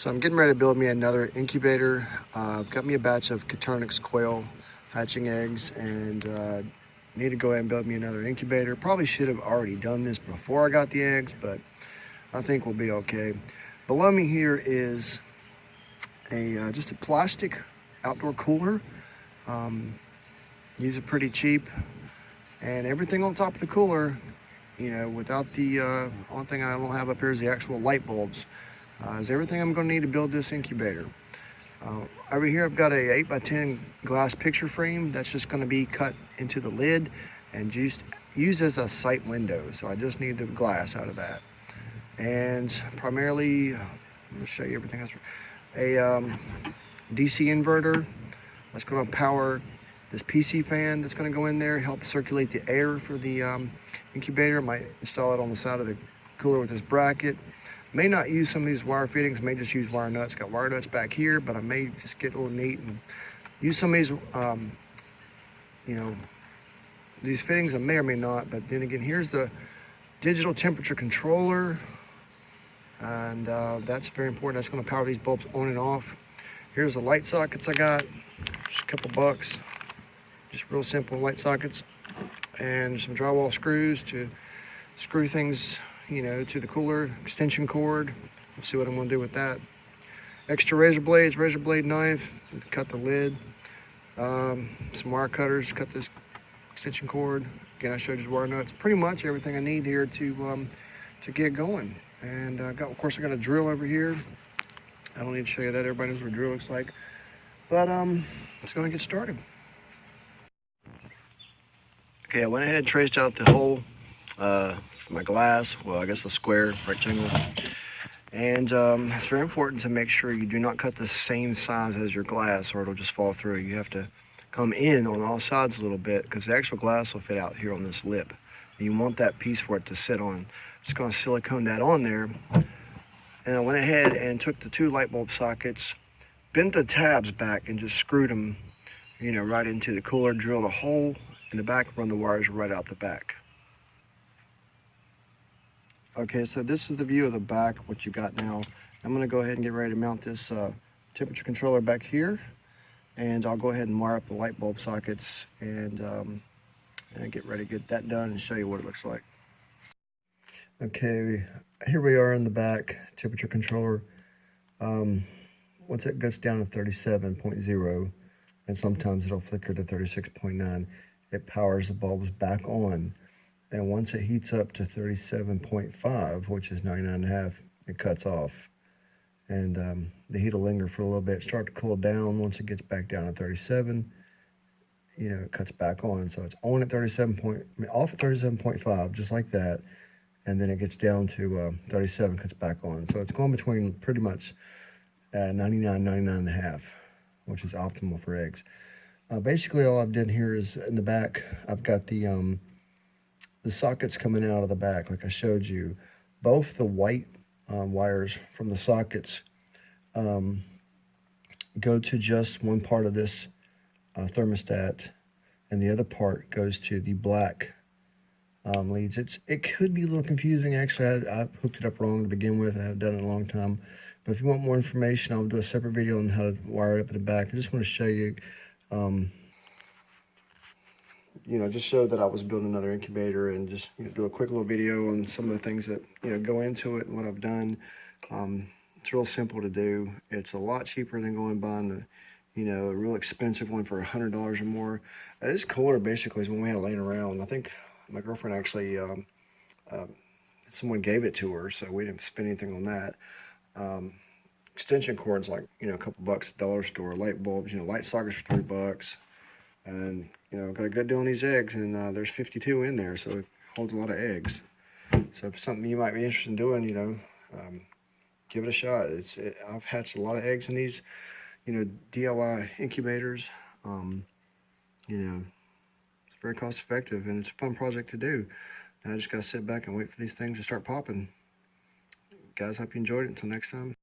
So I'm getting ready to build me another incubator. I've got me a batch of Caternix quail hatching eggs, and need to go ahead and build me another incubator. Probably should have already done this before I got the eggs, but I think we'll be okay. Below me here is just a plastic outdoor cooler. These are pretty cheap, and everything on top of the cooler, without the only thing I don't have up here is the actual light bulbs. Is everything I'm going to need to build this incubator. Over here I've got a 8x10 glass picture frame that's just going to be cut into the lid and used as a sight window. So I just need the glass out of that. And primarily, I'm going to show you everything else. A DC inverter that's going to power this PC fan that's going to go in there, help circulate the air for the incubator. I might install it on the side of the cooler with this bracket. May not use some of these wire fittings, may just use wire nuts. Got wire nuts back here, but I may just get a little neat and use some of these, these fittings. I may or may not, but then again, here's the digital temperature controller, and that's very important. That's gonna power these bulbs on and off. Here's the light sockets I got, just a couple bucks, just real simple light sockets, and some drywall screws to screw things to the cooler, extension cord. We'll see what I'm gonna do with that. Extra razor blades, razor blade knife, to cut the lid. Some wire cutters to cut this extension cord. Again, I showed you the wire nuts. Pretty much everything I need here to get going. And of course, I got a drill over here. I don't need to show you that. Everybody knows what a drill looks like. But it's gonna get started. Okay, I went ahead and traced out the hole my glass, well, I guess a square rectangle, and it's very important to make sure you do not cut the same size as your glass or it'll just fall through. You have to come in on all sides a little bit because the actual glass will fit out here on this lip. You want that piece for it to sit on. Just going to silicone that on there, and I went ahead and took the two light bulb sockets, bent the tabs back, and just screwed them right into the cooler, drilled a hole in the back, run the wires right out the back. Okay, so this is the view of the back, what you got now. I'm going to go ahead and get ready to mount this temperature controller back here, and I'll go ahead and wire up the light bulb sockets and get ready to get that done and show you what it looks like. Okay, here we are in the back temperature controller. Once it gets down to 37.0, and sometimes it'll flicker to 36.9, it powers the bulbs back on. And once it heats up to 37.5, which is 99.5, it cuts off. And the heat will linger for a little bit, start to cool down. Once it gets back down to 37, it cuts back on. So it's on at off at 37.5, just like that. And then it gets down to 37, cuts back on. So it's going between pretty much 99, 99.5, which is optimal for eggs. Basically, all I've done here is in the back, I've got the sockets coming out of the back, like I showed you. Both the white wires from the sockets go to just one part of this thermostat, and the other part goes to the black leads. It could be a little confusing. Actually, I hooked it up wrong to begin with. I haven't done it in a long time. But if you want more information, I'll do a separate video on how to wire it up in the back. I just want to show you just show that I was building another incubator, and just do a quick little video on some of the things that go into it and what I've done. It's real simple to do. It's a lot cheaper than going buying a real expensive one for $100 or more. This cooler basically is one we had laying around. I think my girlfriend actually someone gave it to her, so we didn't spend anything on that. Extension cords, like a couple bucks at the dollar store. Light bulbs, light sockets for $3. And got a good deal on these eggs, and there's 52 in there, so it holds a lot of eggs. So if it's something you might be interested in doing, give it a shot. I've hatched a lot of eggs in these DIY incubators. It's very cost effective, and it's a fun project to do. And I just gotta sit back and wait for these things to start popping. Guys, hope you enjoyed it. Until next time.